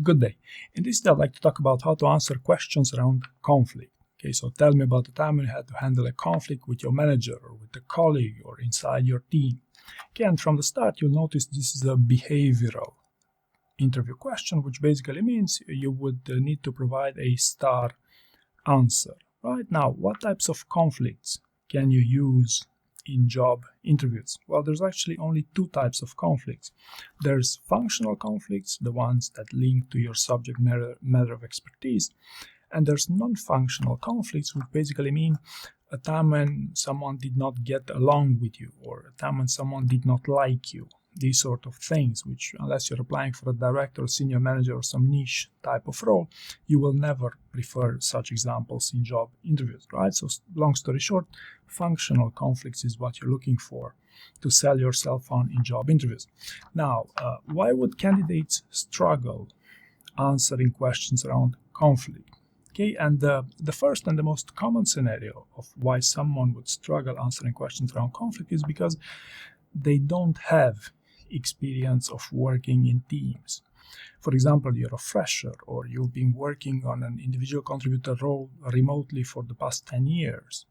Good day. In this video, I'd like to talk about how to answer questions around conflict. Okay, so tell me about the time when you had to handle a conflict with your manager or with a colleague or inside your team. Okay, and from the start, you'll notice this is a behavioral interview question, which basically means you would need to provide a star answer. Right now, what types of conflicts can you use in job interviews? Well, there's actually only two types of conflicts. There's functional conflicts, the ones that link to your subject matter of expertise, and there's non-functional conflicts, which basically mean a time when someone did not get along with you, or a time when someone did not like you. These sort of things, which unless you're applying for a director or senior manager or some niche type of role, you will never prefer such examples in job interviews, right? So long story short, functional conflicts is what you're looking for to sell yourself on in job interviews. Now, why would candidates struggle answering questions around conflict? Okay, and the first and the most common scenario of why someone would struggle answering questions around conflict is because they don't have experience of working in teams. For example, you're a fresher or you've been working on an individual contributor role remotely for the past 10 years.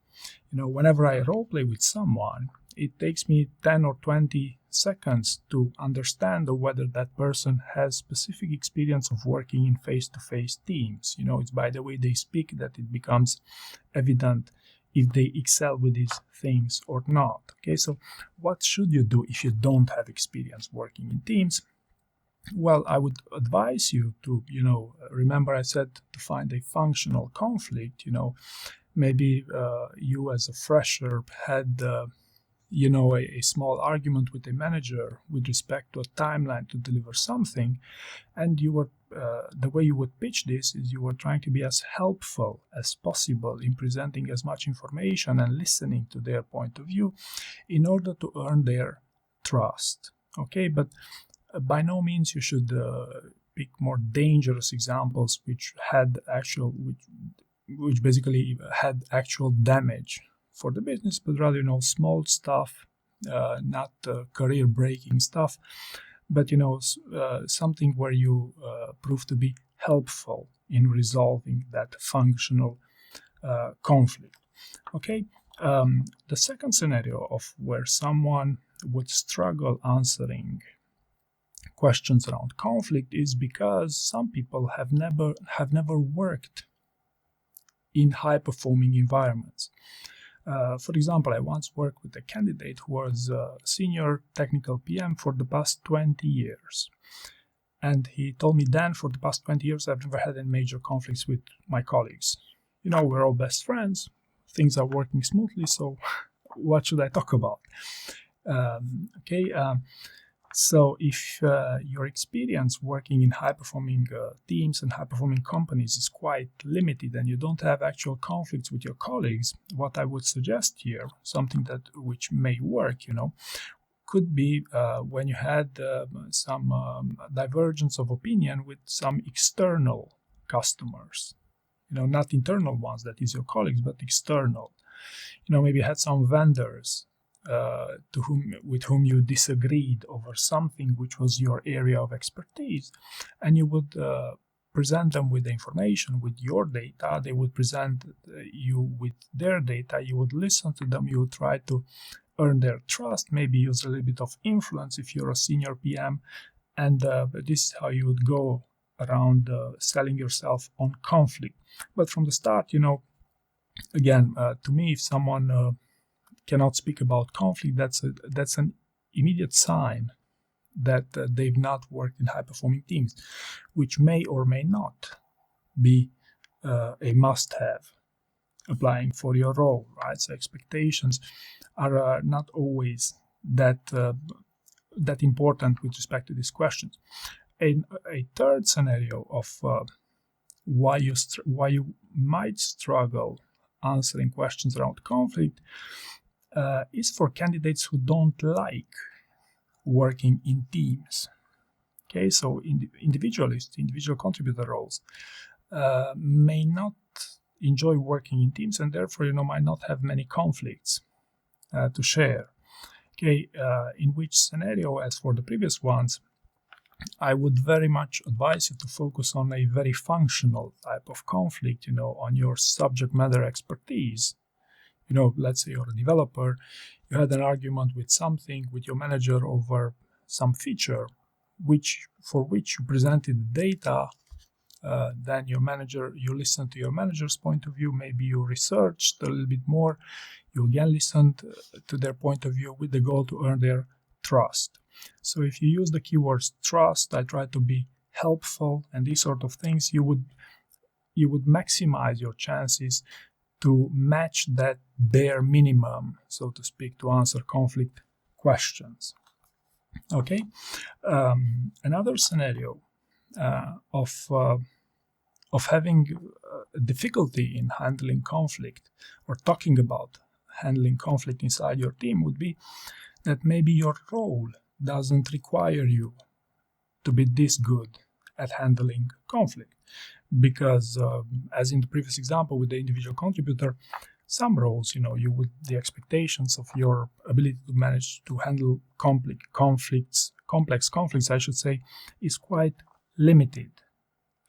Whenever I role play with someone, it takes me 10 or 20 seconds to understand whether that person has specific experience of working in face-to-face teams. It's by the way they speak that it becomes evident if they excel with these things or not. Okay, so what should you do if you don't have experience working in teams? Well, I would advise you to, remember I said to find a functional conflict. Maybe you as a fresher had a small argument with a manager with respect to a timeline to deliver something, and you were the way you would pitch this is you were trying to be as helpful as possible in presenting as much information and listening to their point of view in order to earn their trust. Okay, but by no means you should pick more dangerous examples which basically had actual damage for the business, but rather small stuff, not career-breaking stuff, but something where you prove to be helpful in resolving that functional conflict. Okay, the second scenario of where someone would struggle answering questions around conflict is because some people have never worked in high-performing environments. For example, I once worked with a candidate who was a senior technical PM for the past 20 years. And he told me, Dan, for the past 20 years, I've never had any major conflicts with my colleagues. We're all best friends. Things are working smoothly, so what should I talk about? So if your experience working in high-performing teams and high-performing companies is quite limited and you don't have actual conflicts with your colleagues, what I would suggest here, something which may work, could be when you had some divergence of opinion with some external customers, not internal ones, that is your colleagues, but external. Maybe you had some vendors with whom you disagreed over something which was your area of expertise, and you would present them with the information, with your data. They would present you with their data. You would listen to them. You would try to earn their trust, maybe use a little bit of influence if you're a senior PM, and this is how you would go around selling yourself on conflict. But from the start, again, to me, if someone cannot speak about conflict, that's an immediate sign that they've not worked in high-performing teams, which may or may not be a must-have applying for your role, right? So expectations are not always that important with respect to these questions. A third scenario of why you might struggle answering questions around conflict is for candidates who don't like working in teams. Okay, so individual contributor roles may not enjoy working in teams and therefore might not have many conflicts to share. Okay, in which scenario, as for the previous ones, I would very much advise you to focus on a very functional type of conflict, on your subject matter expertise. Let's say you're a developer, you had an argument with your manager over some feature, for which you presented the data. Then you listen to your manager's point of view, maybe you researched a little bit more, you again listened to their point of view with the goal to earn their trust. So if you use the keywords trust, I try to be helpful and these sort of things, you would maximize your chances to match that bare minimum, so to speak, to answer conflict questions. Okay, another scenario of having difficulty in handling conflict or talking about handling conflict inside your team would be that maybe your role doesn't require you to be this good at handling conflict. Because as in the previous example with the individual contributor, some roles, the expectations of your ability to manage to handle complex conflicts, I should say, is quite limited.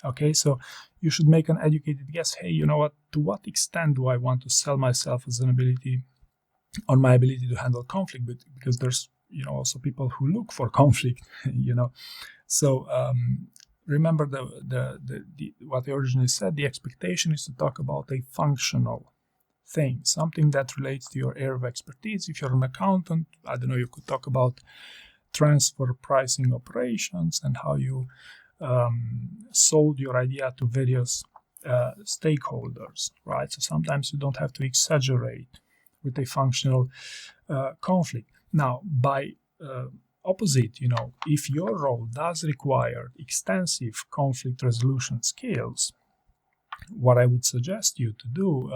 Okay, so you should make an educated guess. Hey, you know what? To what extent do I want to sell myself as on my ability to handle conflict? Because there's also people who look for conflict. So remember what I originally said. The expectation is to talk about a functional thing, something that relates to your area of expertise. If you're an accountant, I don't know, you could talk about transfer pricing operations and how you sold your idea to various stakeholders, right? So sometimes you don't have to exaggerate with a functional conflict. Now, by opposite, if your role does require extensive conflict resolution skills, what I would suggest you to do,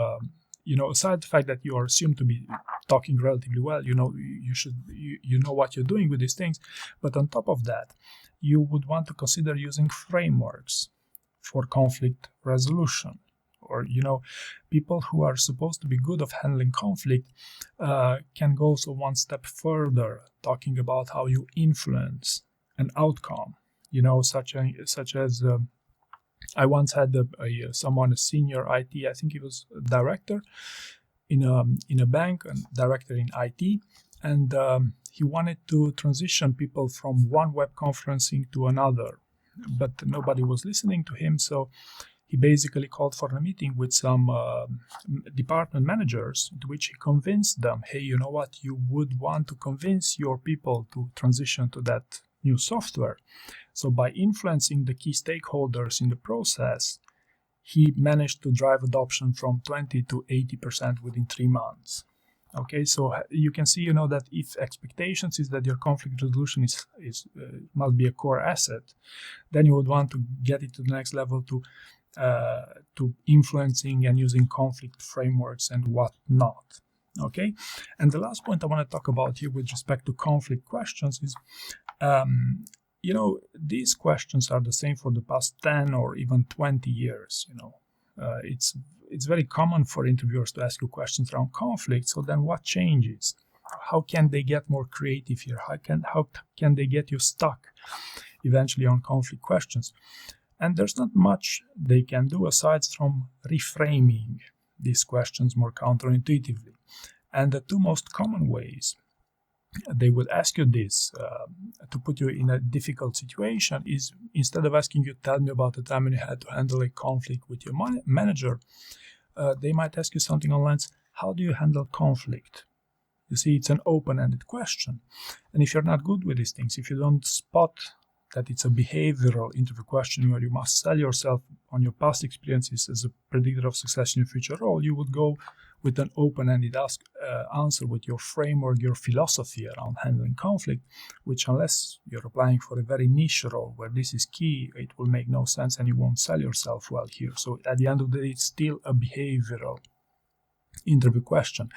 aside the fact that you are assumed to be talking relatively well, you know what you're doing with these things, but on top of that, you would want to consider using frameworks for conflict resolution. Or, people who are supposed to be good at handling conflict can go also one step further, talking about how you influence an outcome, such as I once had a senior IT, I think he was a director in a bank, and director in IT, and he wanted to transition people from one web conferencing to another, but nobody was listening to him, so he basically called for a meeting with some department managers, to which he convinced them, hey, you know what, you would want to convince your people to transition to that new software. So by influencing the key stakeholders in the process, he managed to drive adoption from 20 to 80% within 3 months. Okay, so you can see, that if expectations is that your conflict resolution must be a core asset, then you would want to get it to the next level to influencing and using conflict frameworks and whatnot. Okay, and the last point I want to talk about here with respect to conflict questions is, these questions are the same for the past 10 or even 20 years. It's very common for interviewers to ask you questions around conflict. So then what changes? How can they get more creative here? How can they get you stuck eventually on conflict questions? And there's not much they can do aside from reframing these questions more counterintuitively. And the two most common ways they would ask you this to put you in a difficult situation is, instead of asking you, tell me about the time when you had to handle a conflict with your manager, they might ask you something along the lines, how do you handle conflict? You see, it's an open-ended question. And if you're not good with these things, if you don't spot that it's a behavioral interview question where you must sell yourself on your past experiences as a predictor of success in your future role, you would go with an open-ended answer with your framework, your philosophy around handling conflict, which, unless you're applying for a very niche role where this is key, it will make no sense and you won't sell yourself well here. So at the end of the day, it's still a behavioral interview question.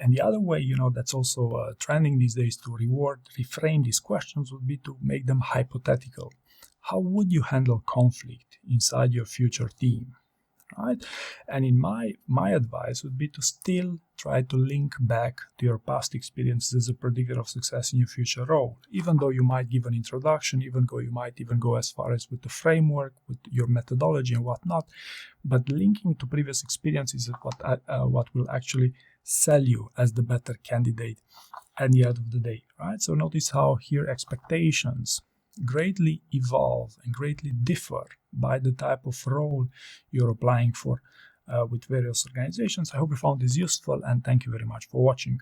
And the other way, that's also trending these days to reframe these questions would be to make them hypothetical. How would you handle conflict inside your future team? right? And in my advice would be to still try to link back to your past experiences as a predictor of success in your future role, even though you might give an introduction, even though you might even go as far as with the framework, with your methodology and whatnot. But linking to previous experiences is what will actually sell you as the better candidate at the end of the day, right? So notice how here expectations greatly evolve and greatly differ by the type of role you're applying for with various organizations. I hope you found this useful, and thank you very much for watching.